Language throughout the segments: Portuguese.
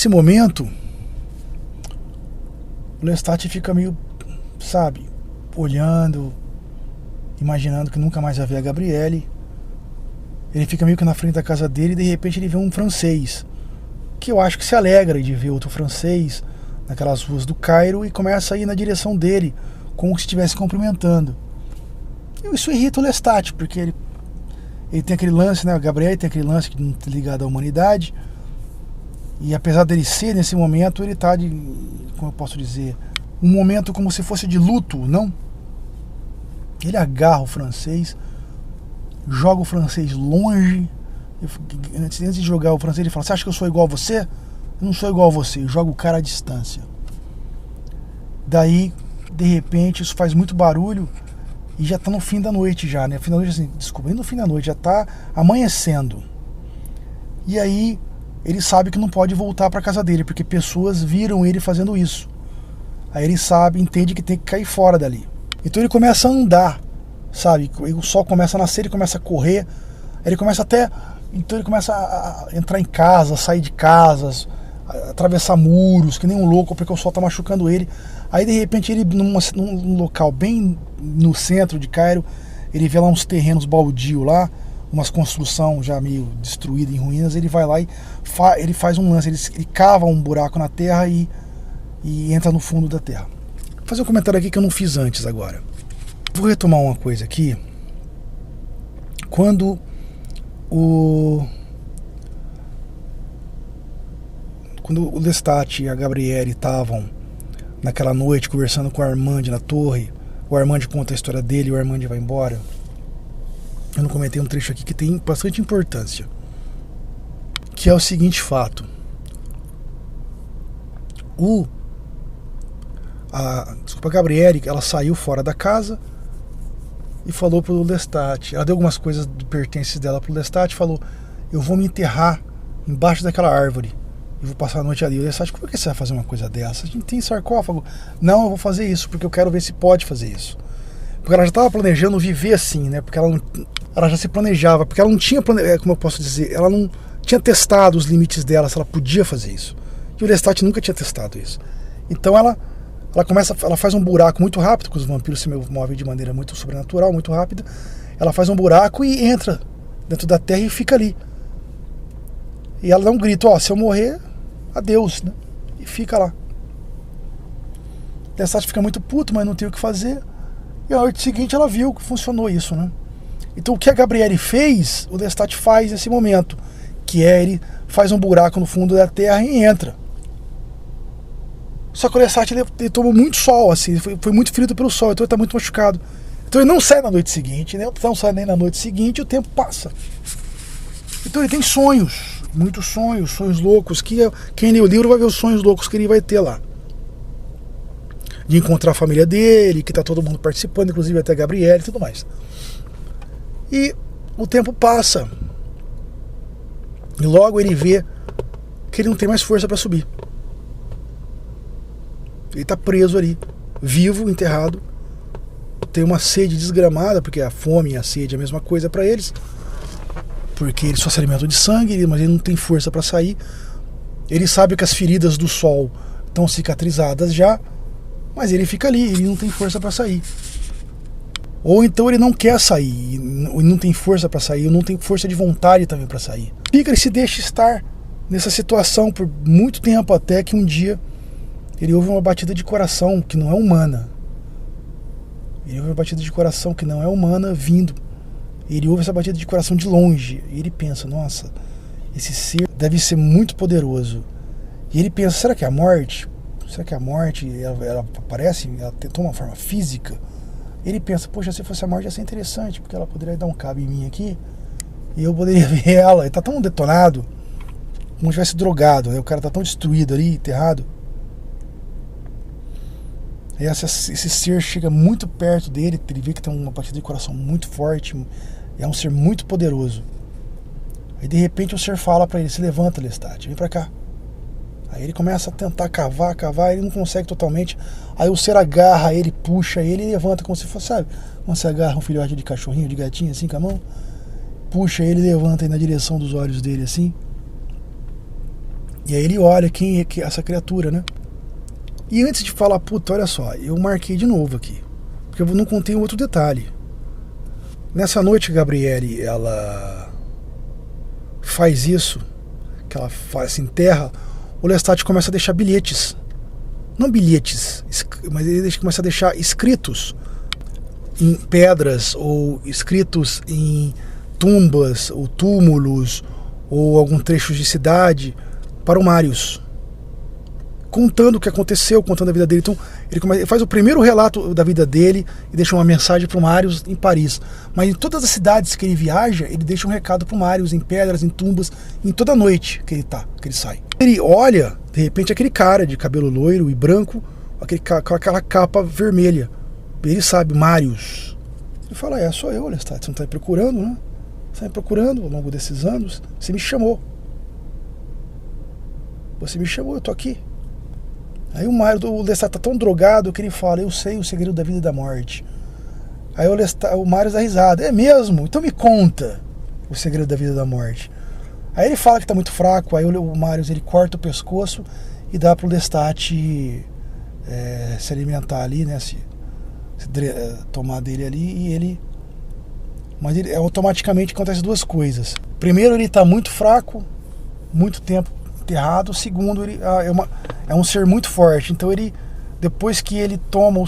Nesse momento, o Lestat fica meio, sabe, olhando, imaginando que nunca mais vai ver a Gabriele. Ele fica meio que na frente da casa dele e de repente ele vê um francês, que eu acho que se alegra de ver outro francês naquelas ruas do Cairo e começa a ir na direção dele, como se estivesse cumprimentando. E isso irrita o Lestat, porque ele tem aquele lance, né? A Gabriele tem aquele lance ligado à humanidade. E apesar dele ser nesse momento, ele tá como eu posso dizer, um momento como se fosse de luto, não? Ele agarra o francês, joga o francês longe. Antes de jogar o francês, ele fala: você acha que eu sou igual a você? Eu não sou igual a você. Joga o cara à distância. Daí, de repente, isso faz muito barulho e já tá no fim da noite já, né? Fim da noite, assim, desculpa, no fim da noite, já tá amanhecendo. E aí ele sabe que não pode voltar para casa dele, porque pessoas viram ele fazendo isso. Aí ele sabe, entende que tem que cair fora dali. Então ele começa a andar, sabe? O sol começa a nascer, ele começa a correr. Ele começa até... Então ele começa a entrar em casa, sair de casas, atravessar muros, que nem um louco, porque o sol tá machucando ele. Aí de repente ele, num local bem no centro de Cairo, ele vê lá uns terrenos baldios lá, umas construções já meio destruídas, em ruínas. Ele vai lá e ele faz um lance, ele cava um buraco na terra e entra no fundo da terra. Vou fazer um comentário aqui que eu não fiz antes agora. Vou retomar uma coisa aqui. Quando o Lestat e a Gabriele estavam naquela noite conversando com o Armand na torre, o Armand conta a história dele e o Armand vai embora. Eu não comentei um trecho aqui que tem bastante importância, que é o seguinte fato. A Gabriele, ela saiu fora da casa e falou pro Lestat, ela deu algumas coisas de pertences dela pro Lestat e falou: eu vou me enterrar embaixo daquela árvore e vou passar a noite ali. O Lestat: por que você vai fazer uma coisa dessa? A gente tem sarcófago. Não, eu vou fazer isso porque eu quero ver se pode fazer isso. Porque ela já estava planejando viver assim, né? Porque ela já se planejava, porque ela não tinha, como eu posso dizer, ela não tinha testado os limites dela, se ela podia fazer isso. E o Lestat nunca tinha testado isso. Então ela faz um buraco muito rápido, porque os vampiros se movem de maneira muito sobrenatural, muito rápida. Ela faz um buraco e entra dentro da terra e fica ali. E ela dá um grito: ó, se eu morrer, adeus, né? E fica lá. O Lestat fica muito puto, mas não tem o que fazer. E a noite seguinte ela viu que funcionou isso, né? Então o que a Gabriele fez, o Lestat faz nesse momento, que é ele faz um buraco no fundo da terra e entra. Só que o Lestat ele tomou muito sol, assim, foi muito ferido pelo sol, então ele está muito machucado. Então ele não sai na noite seguinte, né? Não sai nem na noite seguinte, e o tempo passa. Então ele tem sonhos, muitos sonhos, sonhos loucos, que quem lê o livro vai ver os sonhos loucos que ele vai ter lá. De encontrar a família dele, que está todo mundo participando, inclusive até a Gabriele e tudo mais. E o tempo passa. E logo ele vê que ele não tem mais força para subir. Ele está preso ali, vivo, enterrado. Tem uma sede desgramada, porque a fome e a sede é a mesma coisa para eles. Porque eles só se alimentam de sangue, mas ele não tem força para sair. Ele sabe que as feridas do sol estão cicatrizadas já, mas ele fica ali, ele não tem força para sair. Ou então ele não quer sair, ele não tem força para sair, ou não tem força de vontade também para sair. Ele se deixa estar nessa situação por muito tempo, até que um dia ele ouve uma batida de coração que não é humana. Ele ouve uma batida de coração que não é humana vindo. Ele ouve essa batida de coração de longe. E ele pensa: nossa, esse ser deve ser muito poderoso. E ele pensa: será que é a morte? Será que a morte, ela aparece, ela toma uma forma física? Ele pensa: poxa, se fosse a morte ia ser interessante, porque ela poderia dar um cabo em mim aqui e eu poderia ver ela. Ele tá tão detonado, como se tivesse drogado, né? O cara tá tão destruído ali, enterrado. E esse ser chega muito perto dele, ele vê que tem uma batida de coração muito forte, é um ser muito poderoso. Aí de repente o ser fala pra ele: se levanta, Lestat, vem pra cá. Aí ele começa a tentar cavar, ele não consegue totalmente. Aí o ser agarra ele, puxa ele e levanta, como se fosse, sabe, quando você agarra um filhote de cachorrinho, de gatinho assim com a mão, puxa ele e levanta aí na direção dos olhos dele assim. E aí ele olha quem é essa criatura, né? E antes de falar, puta, olha só, eu marquei de novo aqui, porque eu não contei um outro detalhe. Nessa noite a Gabriele, ela faz isso, que ela se enterra, o Lestat começa a deixar bilhetes. Não bilhetes, mas ele começa a deixar escritos em pedras, ou escritos em tumbas, ou túmulos, ou algum trecho de cidade, para o Marius, contando o que aconteceu, contando a vida dele. Então ele faz o primeiro relato da vida dele e deixa uma mensagem para o Marius em Paris. Mas em todas as cidades que ele viaja, ele deixa um recado para o Marius, em pedras, em tumbas, em toda noite que ele sai. Ele olha, de repente, aquele cara de cabelo loiro e branco, com aquela capa vermelha. Ele sabe, Marius. Ele fala, sou eu, Lestat, você não está me procurando, né? Você está me procurando ao longo desses anos, você me chamou. Você me chamou, eu tô aqui. Aí o Lestat tá tão drogado que ele fala, eu sei o segredo da vida e da morte. Aí o Marius dá risada, é mesmo? Então me conta o segredo da vida e da morte. Aí ele fala que tá muito fraco, aí o Marius ele corta o pescoço e dá pro Lestat se alimentar ali, né? Se tomar dele ali e ele... Mas automaticamente acontece duas coisas. Primeiro, ele tá muito fraco, muito tempo enterrado. Segundo, ele é um ser muito forte. Então ele, depois que ele toma o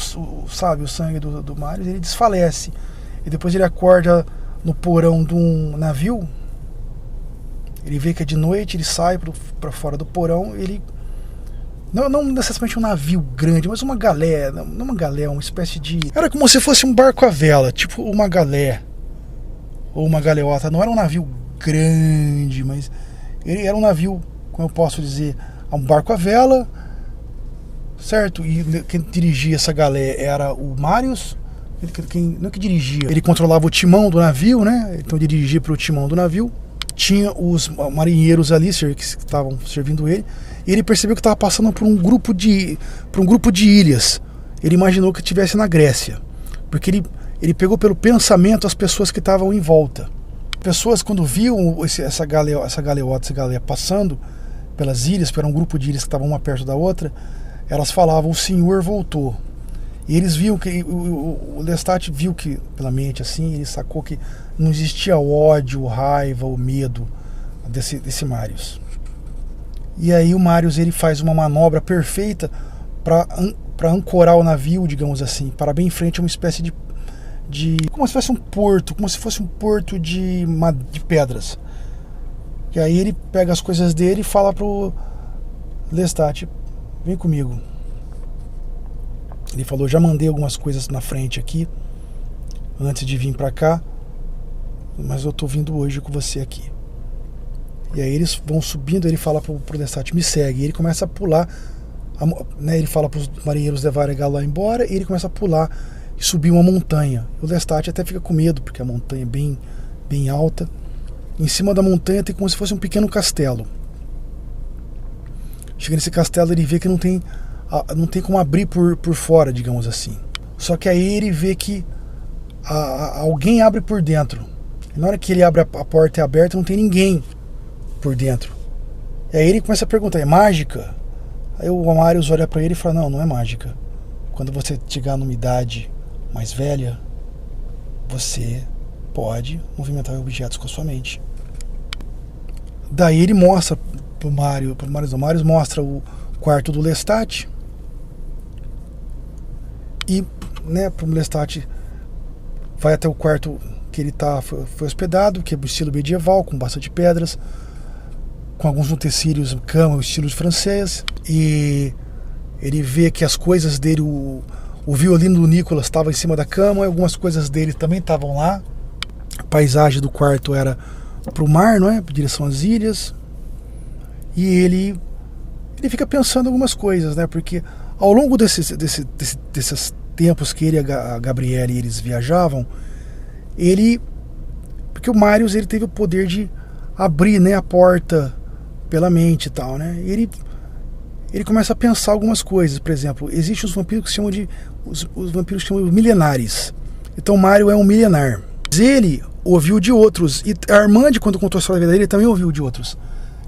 sangue do Marius, ele desfalece. E depois ele acorda no porão de um navio. Ele vê que é de noite, ele sai para fora do porão. Ele não necessariamente um navio grande, mas uma galé. Não uma galé, uma espécie de... Era como se fosse um barco à vela, tipo uma galé. Ou uma galeota. Não era um navio grande, mas ele era um navio, como eu posso dizer, um barco à vela, certo? E quem dirigia essa galé era o Marius. Não é que dirigia, ele controlava o timão do navio, né? Então ele dirigia para o timão do navio. Tinha os marinheiros ali que estavam servindo ele. E ele percebeu que estava passando por um grupo de ilhas. Ele imaginou que estivesse na Grécia, porque ele pegou pelo pensamento as pessoas que estavam em volta. Pessoas, quando viam essa galé passando pelas ilhas, era um grupo de ilhas que estavam uma perto da outra, elas falavam, o Senhor voltou. E eles viam que, o Lestat viu que, pela mente assim, ele sacou que não existia ódio, raiva, ou medo desse Marius. E aí o Marius ele faz uma manobra perfeita para ancorar o navio, digamos assim, para bem em frente a uma espécie de como se fosse um porto de pedras. E aí ele pega as coisas dele e fala pro Lestat, vem comigo. Ele falou, já mandei algumas coisas na frente aqui antes de vir pra cá, mas eu tô vindo hoje com você aqui. E aí eles vão subindo, ele fala pro Lestat, me segue. E ele começa a pular, né, ele fala pros marinheiros levarem a galá embora, e ele começa a pular e subir uma montanha. O Lestat até fica com medo, porque a montanha é bem, bem alta. Em cima da montanha tem como se fosse um pequeno castelo. Chega nesse castelo, ele vê que não tem como abrir por fora, digamos assim. Só que aí ele vê que alguém abre por dentro. E na hora que ele abre a porta é aberta, não tem ninguém por dentro. E aí ele começa a perguntar, é mágica? Aí o Marius olha pra ele e fala, não é mágica. Quando você chegar numa idade mais velha, você pode movimentar objetos com a sua mente. Daí ele mostra pro Marius mostra o quarto do Lestat. E, né, pro Lestat vai até o quarto que ele foi hospedado, que é do estilo medieval, com bastante pedras, com alguns utensílios, cama, estilo francês. E ele vê que as coisas dele, o violino do Nicolas estava em cima da cama, e algumas coisas dele também estavam lá. A paisagem do quarto era pro mar, não é? Em direção às ilhas. E ele fica pensando algumas coisas, né? Porque ao longo desses tempos que ele e a Gabriele eles viajavam, porque o Marius ele teve o poder de abrir, né, a porta pela mente e tal, né? Ele começa a pensar algumas coisas. Por exemplo, existem os vampiros que se chamam os vampiros que chamam de milenares. Então Mario é um milenar. Ele ouviu de outros, e a Armande, quando contou a história da vida dele, também ouviu de outros.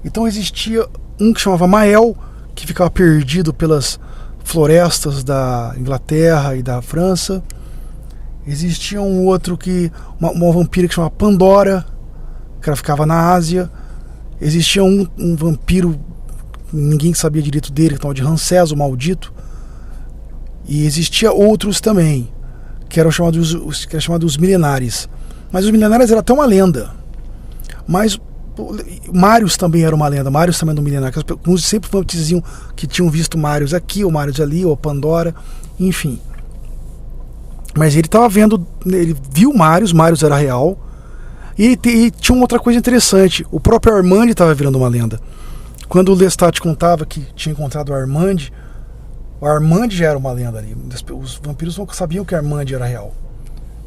Então existia um que chamava Mael, que ficava perdido pelas florestas da Inglaterra e da França. Existia um outro uma vampira que chamava Pandora, que ela ficava na Ásia. Existia um vampiro, ninguém sabia direito dele, que estava de Ramsés, o maldito. E existia outros também, que eram chamados os milenares. Mas os milenares era até uma lenda. Mas Marius também era uma lenda. Marius também era um milenário. Alguns sempre diziam que tinham visto Marius aqui, ou Marius ali, ou Pandora, enfim. Mas ele estava vendo, ele viu Marius era real. E tinha uma outra coisa interessante. O próprio Armand estava virando uma lenda. Quando o Lestat contava que tinha encontrado o Armand já era uma lenda ali. Os vampiros não sabiam que Armand era real.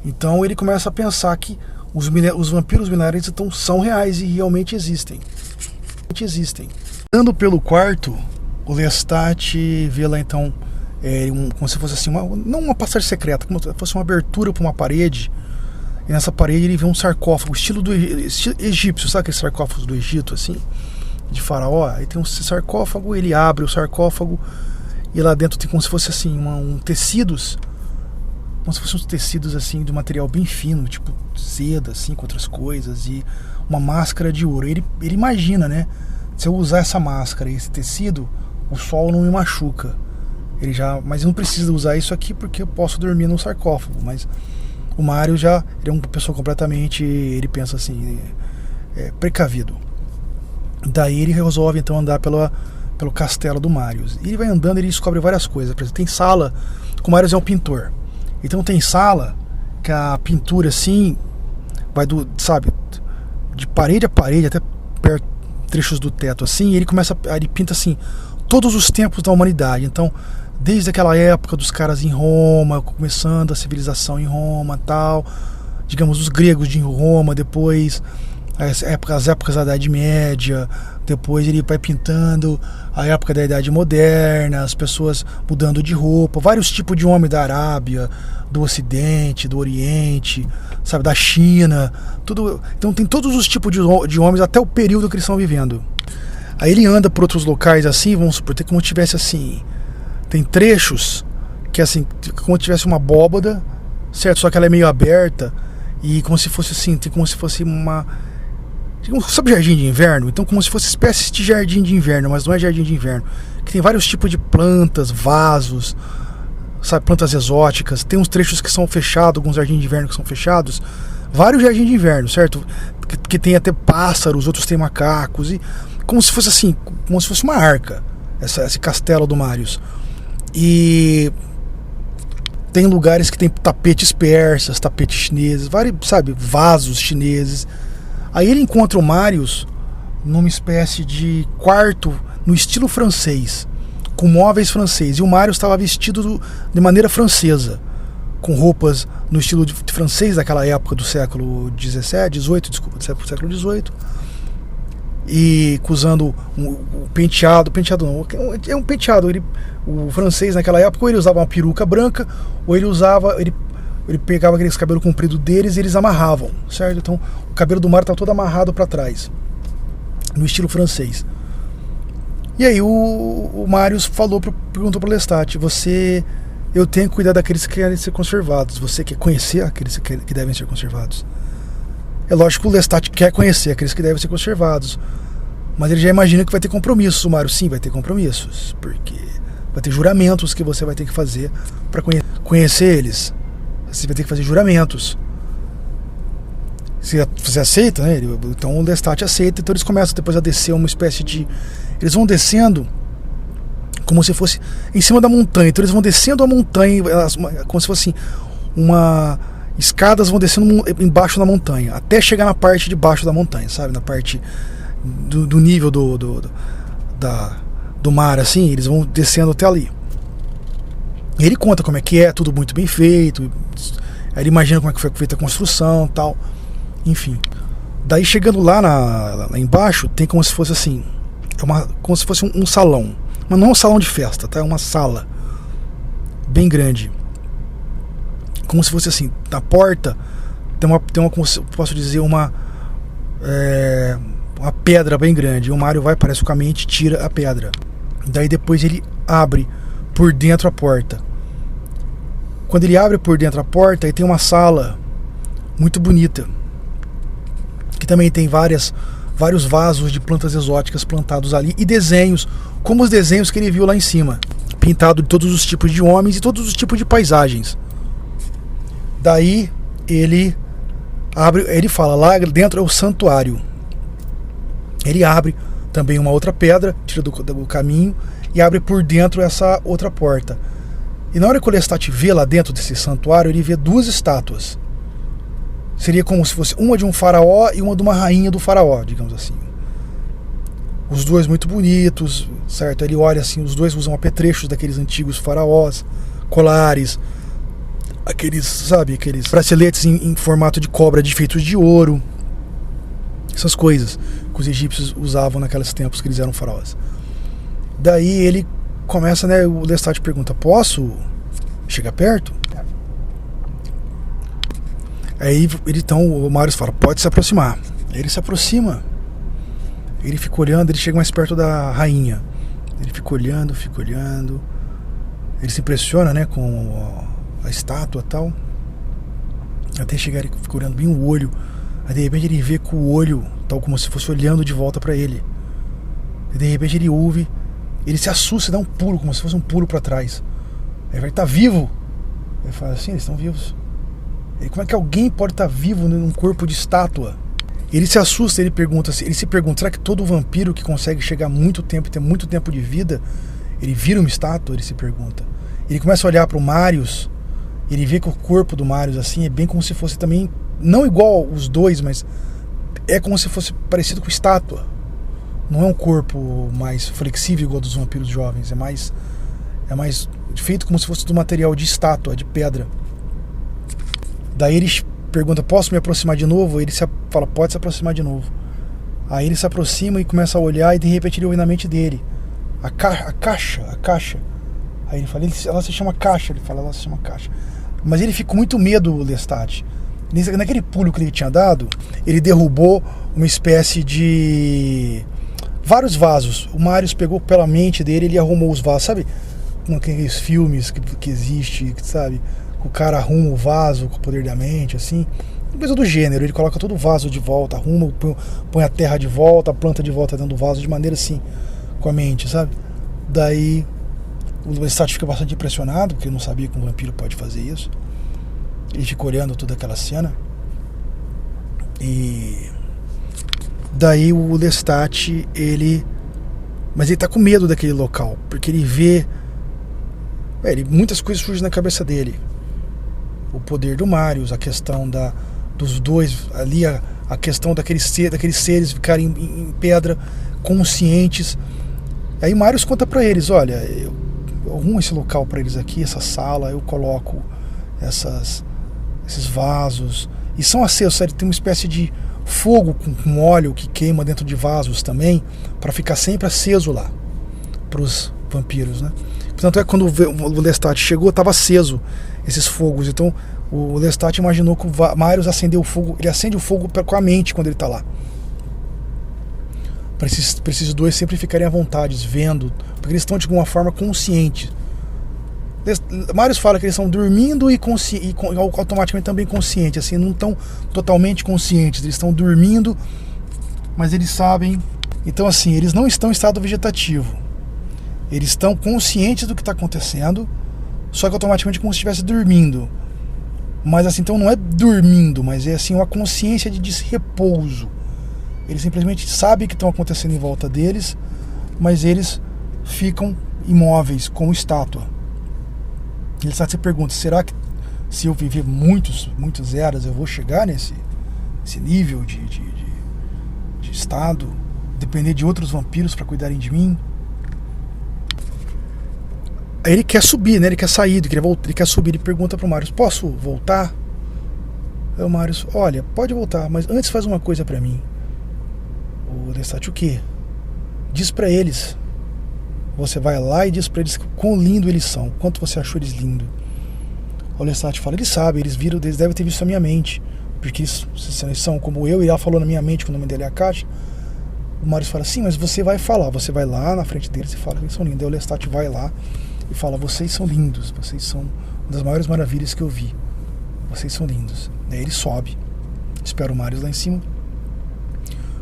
Então ele começa a pensar que os vampiros milenares são reais e realmente existem. Andando pelo quarto, o Lestat vê lá então como se fosse assim, não uma passagem secreta, como se fosse uma abertura para uma parede. E nessa parede ele vê um sarcófago, estilo egípcio, sabe aqueles sarcófagos do Egito, assim, de faraó? Aí tem um sarcófago, ele abre o sarcófago e lá dentro tem como se fosse assim, tecidos, como se fossem uns tecidos assim, de material bem fino, tipo seda, assim, com outras coisas, e uma máscara de ouro. Ele imagina, né? Se eu usar essa máscara e esse tecido, o sol não me machuca. Mas eu não preciso usar isso aqui porque eu posso dormir no sarcófago. Mas o Mário ele é uma pessoa completamente, ele pensa assim, precavido. Daí ele resolve então andar pelo castelo do Marius. E ele vai andando e ele descobre várias coisas. Por exemplo, tem sala, o Marius é um pintor. Então tem sala que a pintura assim vai de parede a parede até perto, trechos do teto assim, e ele pinta assim todos os tempos da humanidade. Então, desde aquela época dos caras em Roma, começando a civilização em Roma, tal, digamos os gregos de Roma, depois as épocas da Idade Média, depois ele vai pintando a época da Idade Moderna, as pessoas mudando de roupa, vários tipos de homem da Arábia, do Ocidente, do Oriente, sabe, da China, tudo. Então tem todos os tipos de homens até o período que eles estão vivendo. Aí ele anda por outros locais assim, vamos supor, tem como se tivesse assim, tem trechos que assim, como se tivesse uma abóbada, certo? Só que ela é meio aberta e como se fosse assim, tem como se fosse sabe jardim de inverno? Então como se fosse espécies de jardim de inverno, mas não é jardim de inverno. Que tem vários tipos de plantas, vasos, sabe, plantas exóticas. Tem uns trechos que são fechados, alguns jardins de inverno que são fechados. Vários jardins de inverno, certo? Que tem até pássaros, outros tem macacos. E como se fosse assim, como se fosse uma arca, esse castelo do Marius. E tem lugares que tem tapetes persas, tapetes chineses, vários, sabe, vasos chineses. Aí ele encontra o Marius numa espécie de quarto no estilo francês, com móveis franceses. E o Marius estava vestido de maneira francesa, com roupas no estilo de francês daquela época do século XVII, do século XVIII. E usando o penteado não, é um penteado. O francês naquela época, ou ele usava uma peruca branca, ou ele pegava aqueles cabelos compridos deles e eles amarravam, certo? Então o cabelo do Mário estava todo amarrado para trás, no estilo francês. E aí o Marius perguntou para o Lestat: eu tenho que cuidar daqueles que querem ser conservados, você quer conhecer aqueles que devem ser conservados? É lógico que o Lestat quer conhecer aqueles que devem ser conservados, mas ele já imagina que vai ter compromissos. O Mário, sim, vai ter compromissos, porque vai ter juramentos que você vai ter que fazer para conhecer eles. Você vai ter que fazer juramentos. Você aceita, né? Então o Lestat aceita. Então eles começam depois a descer uma espécie de... Eles vão descendo como se fosse em cima da montanha. Então eles vão descendo a montanha, como se fosse escadas vão descendo embaixo da montanha, até chegar na parte de baixo da montanha, sabe? Na parte do nível do mar, assim. Eles vão descendo até ali. E ele conta como é que é, tudo muito bem feito. Aí ele imagina como é que foi feita a construção, tal. Enfim. Daí chegando lá embaixo, tem como se fosse assim, como se fosse um salão. Mas não é um salão de festa, tá? É uma sala bem grande. Como se fosse assim, na porta tem uma como posso dizer, uma pedra bem grande. E o Mário vai, parece com a mente, tira a pedra. Daí depois ele abre por dentro a porta. Quando ele abre por dentro a porta, aí tem uma sala muito bonita, que também tem vários vasos de plantas exóticas plantados ali e desenhos, como os desenhos que ele viu lá em cima, pintado de todos os tipos de homens e todos os tipos de paisagens. Daí ele abre, ele fala, lá dentro é o santuário. Ele abre também uma outra pedra, tira do caminho e abre por dentro essa outra porta. E na hora que o Lestat vê lá dentro desse santuário, ele vê duas estátuas. Seria como se fosse uma de um faraó e uma de uma rainha do faraó, digamos assim. Os dois muito bonitos, certo? Ele olha assim, os dois usam apetrechos daqueles antigos faraós, colares, aqueles braceletes em formato de cobra feitos de ouro. Essas coisas que os egípcios usavam naqueles tempos que eles eram faraós. Daí ele começa, né? O Lestat pergunta: posso chegar perto? Aí então o Marius fala: pode se aproximar. Ele se aproxima. Ele fica olhando, ele chega mais perto da rainha. Ele fica olhando. Ele se impressiona, né, com a estátua e tal. Até chegar, ele fica olhando bem o olho. Aí de repente ele vê com o olho, tal como se fosse olhando de volta pra ele. E de repente ele ouve, ele se assusta e dá um pulo, como se fosse um pulo pra trás. Aí ele vai: tá vivo? Ele fala assim: eles estão vivos. Ele: como é que alguém pode estar vivo num corpo de estátua? Ele se assusta, ele se pergunta: será que todo vampiro que consegue chegar muito tempo e ter muito tempo de vida, ele vira uma estátua? Ele se pergunta. Ele começa a olhar para o Marius, ele vê que o corpo do Marius assim é bem como se fosse também, não igual os dois, mas é como se fosse parecido com estátua. Não é um corpo mais flexível igual dos vampiros jovens, é mais feito como se fosse do material de estátua, de pedra. Daí ele pergunta: posso me aproximar de novo? Ele fala: pode se aproximar de novo. Aí ele se aproxima e começa a olhar, e de repente ele ouve na mente dele: a caixa. Aí ele fala: ela se chama caixa. Ele fala: ela se chama caixa. Mas ele fica com muito medo, o Lestat. Naquele pulo que ele tinha dado, ele derrubou uma espécie de vários vasos. O Marius pegou pela mente dele, ele arrumou os vasos, sabe? Naqueles filmes que existe, sabe? O cara arruma o vaso com o poder da mente, assim. Coisa do gênero, ele coloca todo o vaso de volta, arruma, põe a terra de volta, a planta de volta dentro do vaso, de maneira assim, com a mente, sabe? Daí o Lestat fica bastante impressionado, porque ele não sabia que um vampiro pode fazer isso. Ele fica olhando toda aquela cena. E daí o Lestat, mas ele tá com medo daquele local, porque ele vê muitas coisas surgem na cabeça dele. O poder do Marius, a questão dos dois ali, a questão daqueles seres ficarem em pedra, conscientes. Aí o Marius conta pra eles: olha, eu arrumo esse local pra eles aqui, essa sala, eu coloco esses vasos, e são acesos, sabe? Tem uma espécie de fogo com óleo que queima dentro de vasos também, para ficar sempre aceso lá pros vampiros, né? Portanto, quando o Lestat chegou, estava aceso esses fogos. Então o Lestat imaginou que o Marius acendeu o fogo. Ele acende o fogo com a mente quando ele está lá, para esses dois sempre ficarem à vontade, vendo, porque eles estão de alguma forma conscientes. Marius fala que eles estão dormindo e automaticamente também conscientes, assim, não estão totalmente conscientes, eles estão dormindo, mas eles sabem. Então, assim, eles não estão em estado vegetativo, eles estão conscientes do que está acontecendo, só que automaticamente como se estivesse dormindo. Mas assim, então não é dormindo, mas é assim uma consciência de desrepouso. Eles simplesmente sabem que estão acontecendo em volta deles, mas eles ficam imóveis, como estátua. Ele se pergunta: será que se eu viver muitas eras eu vou chegar nesse nível de estado, depender de outros vampiros para cuidarem de mim? Aí ele quer subir, né? Ele quer sair, ele quer subir. Ele pergunta pro Marius: posso voltar? Aí o Marius: olha, pode voltar, mas antes faz uma coisa pra mim. O Lestat: o quê? Diz pra eles. Você vai lá e diz pra eles quão lindo eles são, quanto você achou eles lindos. O Lestat fala: eles sabem, eles devem ter visto a minha mente, porque eles são como eu, e ela falou na minha mente que o nome dele é a Caixa. O Marius fala, sim, mas você vai falar, você vai lá na frente deles e fala que eles são lindos. Aí o Lestat vai lá e fala, vocês são lindos, vocês são uma das maiores maravilhas que eu vi, vocês são lindos. Daí ele sobe, espera o Marius lá em cima.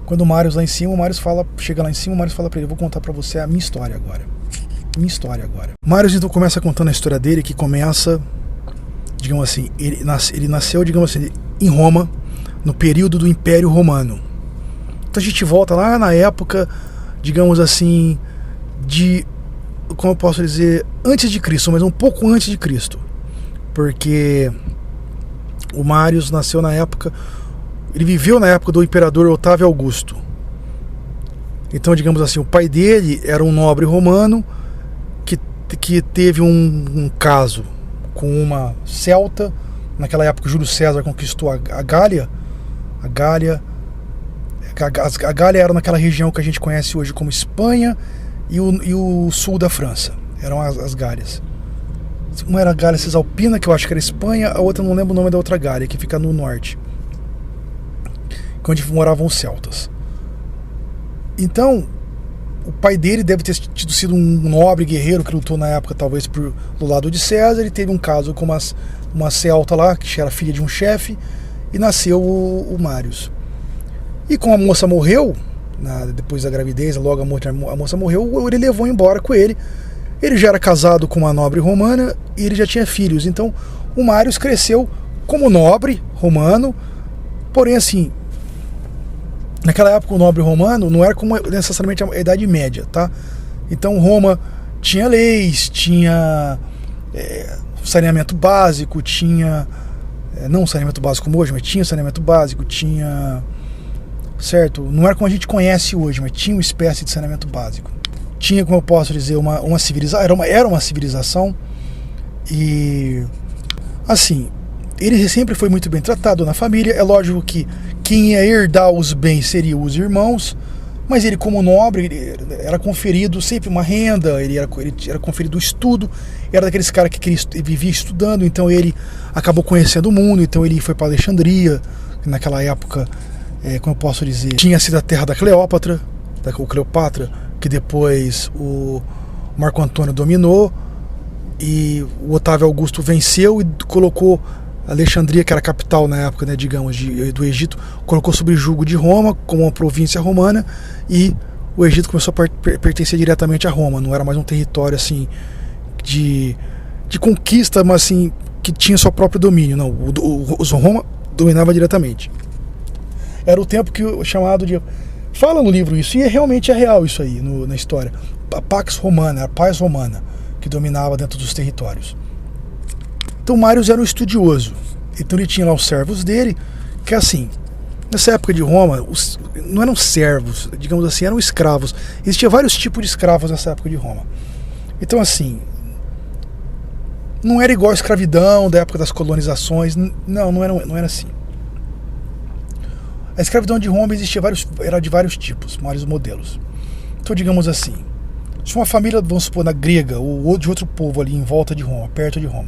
Quando o Marius lá em cima, o Marius chega lá em cima, o Marius fala pra ele, eu vou contar pra você a minha história agora. Marius então começa contando a história dele, que começa, digamos assim, ele nasceu, digamos assim, em Roma, no período do Império Romano. Então a gente volta lá na época, digamos assim, de, como eu posso dizer, antes de Cristo, mas um pouco antes de Cristo. Porque o Marius nasceu na época, ele viveu na época do imperador Otávio Augusto. Então, digamos assim, o pai dele era um nobre romano que teve um caso com uma celta. Naquela época, Júlio César conquistou a Gália. A Gália era naquela região que a gente conhece hoje como Espanha e o sul da França. Eram as Gálias. Uma era a Gália Cisalpina, que eu acho que era Espanha, a outra não lembro o nome da outra Gália, que fica no norte, onde moravam os celtas. Então, o pai dele deve ter sido um nobre guerreiro que lutou na época, talvez do lado de César. Ele teve um caso com uma celta lá, que era filha de um chefe, e nasceu o Marius. E como a moça morreu, depois da gravidez, logo a moça morreu, ele levou embora com ele. Ele já era casado com uma nobre romana e ele já tinha filhos. Então, o Marius cresceu como nobre romano, porém assim, naquela época o nobre romano não era como necessariamente a Idade Média, tá? Então Roma tinha leis, tinha saneamento básico, tinha não saneamento básico como hoje, mas tinha saneamento básico, tinha, certo? Não era como a gente conhece hoje, mas tinha uma espécie de saneamento básico. Tinha, como eu posso dizer, uma civilização, era uma civilização. E assim, ele sempre foi muito bem tratado na família. É lógico que quem ia herdar os bens seriam os irmãos, mas ele, como nobre, ele era conferido sempre uma renda, ele era conferido o estudo, era daqueles caras que vivia estudando. Então ele acabou conhecendo o mundo. Então ele foi para Alexandria, que naquela época, como eu posso dizer, tinha sido a terra da Cleópatra, que depois o Marco Antônio dominou, e o Otávio Augusto venceu e colocou Alexandria, que era a capital na época, né, digamos, do Egito, colocou sob julgo de Roma como uma província romana, e o Egito começou a pertencer diretamente a Roma. Não era mais um território assim de conquista, mas assim que tinha seu próprio domínio. Não, os Roma dominava diretamente. Era o tempo que o chamado de, fala no livro isso, e realmente é real isso aí na história, a Pax Romana, a paz romana, que dominava dentro dos territórios. Então Marius era um estudioso. Então ele tinha lá os servos dele, que assim, nessa época de Roma, não eram servos, digamos assim, eram escravos. Existia vários tipos de escravos nessa época de Roma. Então assim, não era igual a escravidão da época das colonizações. Não era assim. A escravidão de Roma era de vários tipos, vários modelos. Então, digamos assim, se uma família, vamos supor, na grega ou de outro povo ali em volta de Roma, perto de Roma,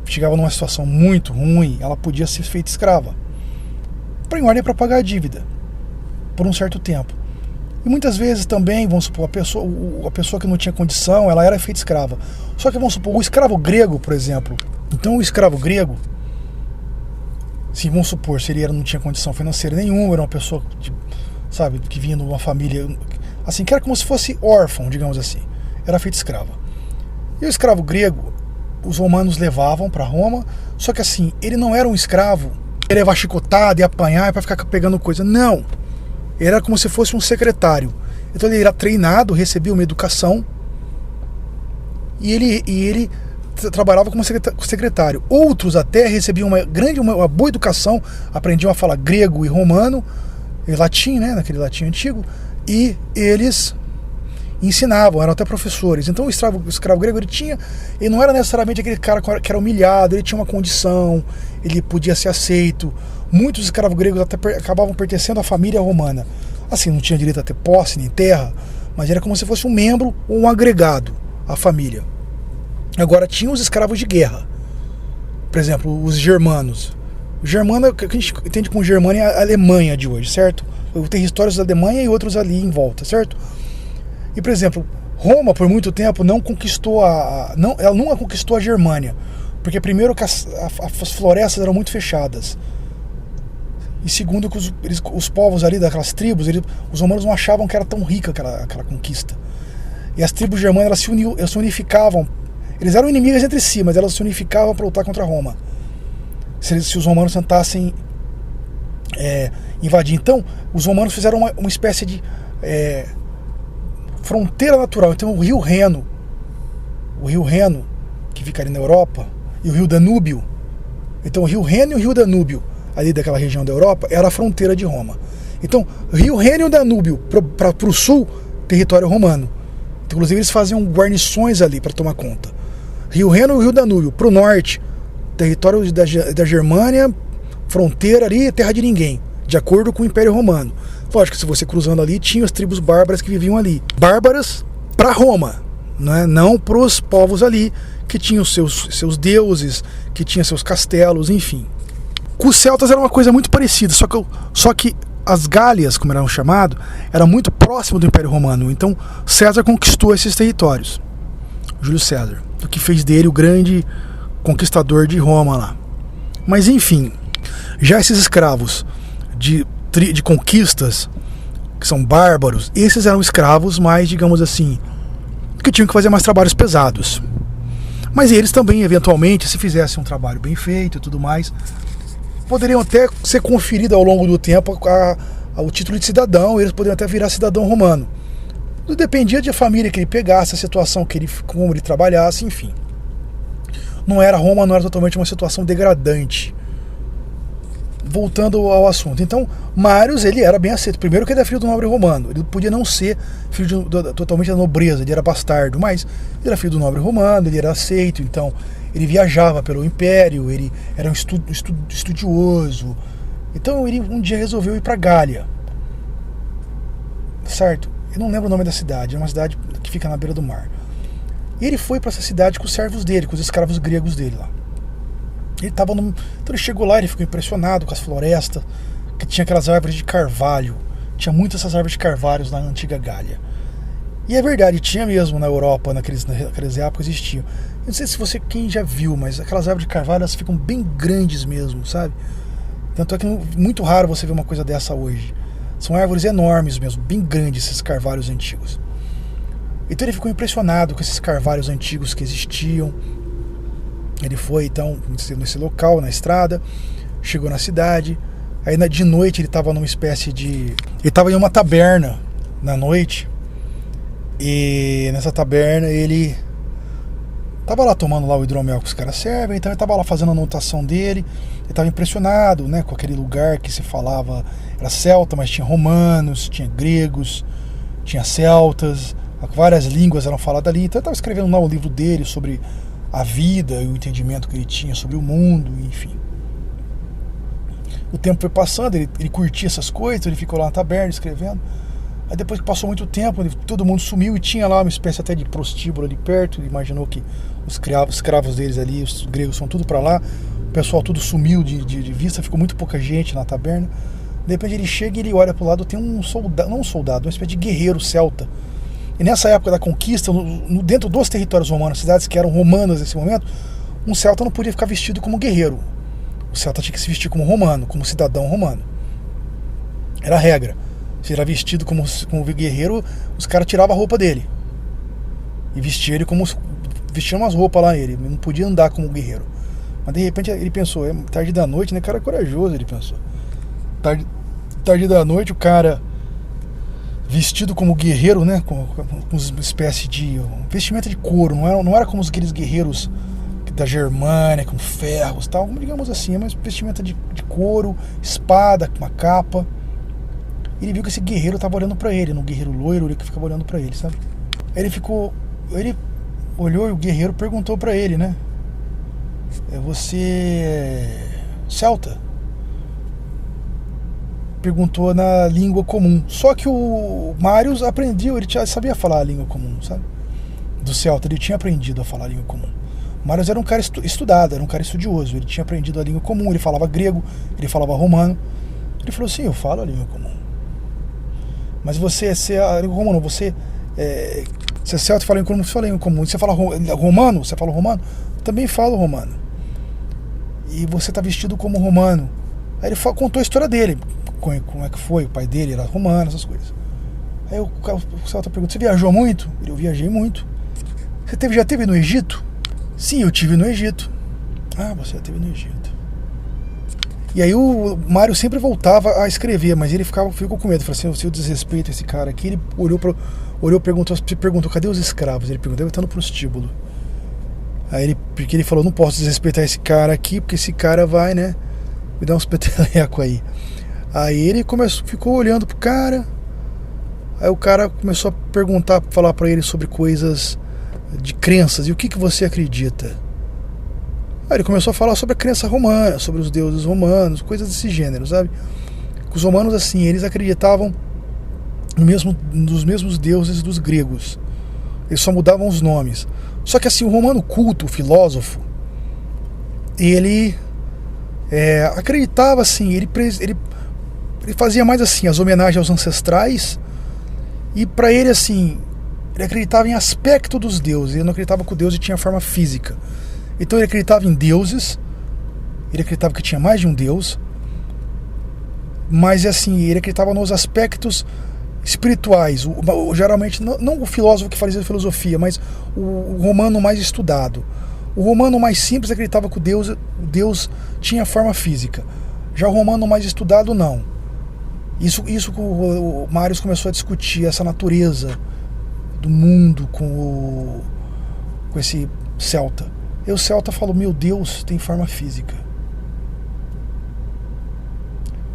chegava numa situação muito ruim, ela podia ser feita escrava, em ordem para pagar a dívida por um certo tempo. E muitas vezes também, vamos supor, a pessoa que não tinha condição, ela era feita escrava. Só que, vamos supor, o escravo grego, por exemplo, então o escravo grego, se vamos supor, se ele não tinha condição financeira nenhuma, era uma pessoa que vinha de uma família assim, que era como se fosse órfão, digamos assim, era feito escrava. E o escravo grego, os romanos levavam para Roma, só que assim, ele não era um escravo, ele levar chicotada e apanhar para ficar pegando coisa, não. Ele era como se fosse um secretário. Então ele era treinado, recebia uma educação, e ele trabalhava como secretário. Outros até recebiam uma boa educação, aprendiam a falar grego e romano, e latim, né, naquele latim antigo, e eles ensinavam, eram até professores. Então o escravo grego, ele não era necessariamente aquele cara que era humilhado, ele tinha uma condição, ele podia ser aceito. Muitos escravos gregos até acabavam pertencendo à família romana. Assim, não tinha direito a ter posse nem terra, mas era como se fosse um membro ou um agregado à família. Agora, tinha os escravos de guerra. Por exemplo, os germanos. O germano, o que a gente entende como Germânia é a Alemanha de hoje, certo? territórios da Alemanha e outros ali em volta, certo? E, por exemplo, Roma, por muito tempo, não conquistou ela nunca conquistou a Germânia, porque primeiro que as florestas eram muito fechadas, e segundo que os povos ali daquelas tribos, os romanos não achavam que era tão rica aquela conquista. E as tribos germanas, elas se unificavam. Eles eram inimigas entre si, mas elas se unificavam para lutar contra Roma, se os romanos tentassem invadir. Então, os romanos fizeram uma espécie de fronteira natural. Então, o rio Reno, que fica ali na Europa, e o rio Danúbio. Então, o rio Reno e o rio Danúbio, ali daquela região da Europa, era a fronteira de Roma. Então, rio Reno e o Danúbio, para o sul, território romano. Inclusive, eles faziam guarnições ali para tomar conta. Rio Reno e o rio Danúbio, para o norte, território da Germânia, fronteira ali, terra de ninguém, de acordo com o Império Romano. Lógico que se você cruzando ali, tinha as tribos bárbaras que viviam ali. Bárbaras para Roma, né? Não para os povos ali, que tinham seus deuses, que tinham seus castelos, enfim. Com os celtas era uma coisa muito parecida, só que as Gálias, como eram chamados, era muito próximo do Império Romano. Então César conquistou esses territórios, Júlio César, o que fez dele o grande conquistador de Roma lá. Mas enfim, já esses escravos de conquistas, que são bárbaros, esses eram escravos mais, digamos assim, que tinham que fazer mais trabalhos pesados. Mas eles também, eventualmente, se fizessem um trabalho bem feito e tudo mais, poderiam até ser conferidos ao longo do tempo o título de cidadão, eles poderiam até virar cidadão romano. Dependia da família que ele pegasse, a situação como ele trabalhasse, enfim. Roma não era totalmente uma situação degradante. Voltando ao assunto. Então, Marius, ele era bem aceito. Primeiro que ele era filho do nobre romano. Ele podia não ser filho totalmente da nobreza, ele era bastardo, mas ele era filho do nobre romano, ele era aceito. Então, ele viajava pelo império, ele era um estudioso. Então, ele um dia resolveu ir para Gália. Certo? Eu não lembro o nome da cidade, é uma cidade que fica na beira do mar. E ele foi para essa cidade com os servos dele, com os escravos gregos dele lá. Então ele chegou lá, ele ficou impressionado com as florestas, que tinha aquelas árvores de carvalho. Tinha muitas essas árvores de carvalhos lá na antiga Gália. E é verdade, tinha mesmo na Europa, naquelas épocas existiam. Eu não sei se quem já viu, mas aquelas árvores de carvalho, elas ficam bem grandes mesmo, sabe? Tanto é que muito raro você ver uma coisa dessa hoje. São árvores enormes mesmo, bem grandes esses carvalhos antigos. Então ele ficou impressionado com esses carvalhos antigos que existiam. Ele foi então nesse local, na estrada, chegou na cidade. Aí de noite ele estava numa espécie de... Ele estava em uma taberna na noite. E nessa taberna ele estava lá tomando lá o hidromel que os caras servem. Então ele estava lá fazendo a anotação dele. Ele estava impressionado, né, com aquele lugar que se falava... Era celta, mas tinha romanos, tinha gregos, tinha celtas. Várias línguas eram faladas ali. Então ele estava escrevendo lá o livro dele sobre a vida e o entendimento que ele tinha sobre o mundo, enfim. O tempo foi passando, ele curtia essas coisas, ele ficou lá na taberna escrevendo. Aí depois que passou muito tempo, todo mundo sumiu e tinha lá uma espécie até de prostíbulo ali perto. Ele imaginou que os escravos deles ali, os gregos, são tudo para lá. O pessoal tudo sumiu de vista, ficou muito pouca gente na taberna. De repente ele chega e ele olha para o lado, tem um soldado, não um soldado, uma espécie de guerreiro celta. E nessa época da conquista, dentro dos territórios romanos, cidades que eram romanas nesse momento, um celta não podia ficar vestido como guerreiro. O celta tinha que se vestir como romano, como cidadão romano. Era a regra. Se ele era vestido como guerreiro, os caras tiravam a roupa dele. E vestiam ele como... Vestiam umas roupas lá ele não podia andar como guerreiro. Mas de repente ele pensou, tarde da noite, né? O cara é corajoso, ele pensou. Tarde da noite, o cara... vestido como guerreiro, né, com uma espécie de vestimenta de couro, não era como aqueles guerreiros da Germânia, com ferros, tal, digamos assim, mas vestimenta de couro, espada, com uma capa. Ele viu que esse guerreiro estava olhando para ele, um guerreiro loiro, ele que ficava olhando para ele, sabe? Ele olhou e o guerreiro perguntou para ele, né, você é celta? Perguntou na língua comum. Só que o Marius aprendeu, ele já sabia falar a língua comum, sabe? Do celta, ele tinha aprendido a falar a língua comum. O Marius era um cara estudado, era um cara estudioso, ele tinha aprendido a língua comum, ele falava grego, ele falava romano. Ele falou assim, eu falo a língua comum. Mas você é romano, você é celta, fala em comum, fala em comum. Você fala romano, você fala romano, também falo romano. E você tá vestido como romano. Aí ele contou a história dele, como é que foi, o pai dele era romano, essas coisas. Aí o celta pergunta: você viajou muito? Eu viajei muito. Você já teve no Egito? Sim, eu tive no Egito. Ah, você já teve no Egito. E aí o Mário sempre voltava a escrever, mas ele ficou com medo. Falou assim: se eu desrespeito esse cara aqui. Ele perguntou: cadê os escravos? Ele perguntou: deve estar no prostíbulo. Aí porque ele falou: não posso desrespeitar esse cara aqui, porque esse cara vai, né, me dar uns petelecos aí. Aí ele ficou olhando pro cara. Aí o cara começou a falar pra ele sobre coisas de crenças. E o que você acredita? Aí ele começou a falar sobre a crença romana, sobre os deuses romanos, coisas desse gênero, sabe? Os romanos, assim, eles acreditavam nos mesmos deuses dos gregos. Eles só mudavam os nomes. Só que assim, o romano culto, o filósofo, ele acreditava assim, ele fazia mais assim, as homenagens aos ancestrais. E para ele, assim, ele acreditava em aspecto dos deuses. Ele não acreditava que o deus tinha forma física. Então ele acreditava em deuses. Ele acreditava que tinha mais de um deus. Mas assim, ele acreditava nos aspectos espirituais. Geralmente, não o filósofo que fazia filosofia, mas o romano mais estudado. O romano mais simples acreditava que o deus tinha forma física. Já o romano mais estudado, não. Isso que o Marius começou a discutir, essa natureza do mundo com esse celta. E o celta falou: meu Deus, tem forma física.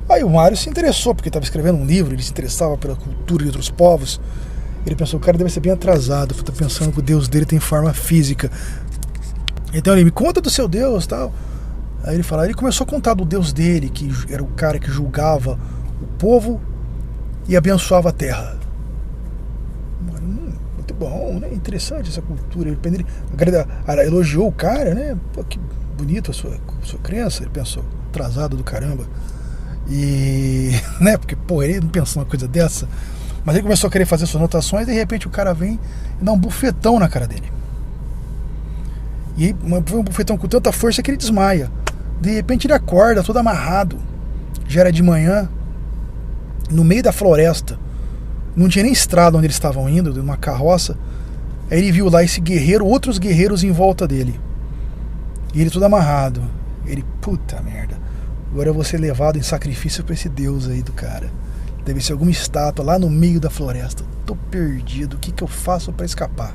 Aí o Marius se interessou, porque estava escrevendo um livro, ele se interessava pela cultura de outros povos. Ele pensou: o cara deve ser bem atrasado, está pensando que o deus dele tem forma física. Então ele: me conta do seu deus, tal. Aí ele começou a contar do deus dele, que era o cara que julgava o povo e abençoava a terra. Muito bom, né? Interessante essa cultura. Ele elogiou o cara, né? Pô, que bonito a sua crença. Ele pensou: atrasado do caramba. E, né? Porque, pô, ele não pensou uma coisa dessa. Mas ele começou a querer fazer suas anotações e de repente o cara vem e dá um bufetão na cara dele. E aí, um bufetão com tanta força que ele desmaia. De repente ele acorda todo amarrado. Já era de manhã, no meio da floresta. Não tinha nem estrada onde eles estavam indo, de uma carroça. Aí ele viu lá esse guerreiro, outros guerreiros em volta dele. E ele todo amarrado. Ele: puta merda, agora eu vou ser levado em sacrifício pra esse deus aí do cara. Deve ser alguma estátua lá no meio da floresta. Tô perdido, o que eu faço pra escapar?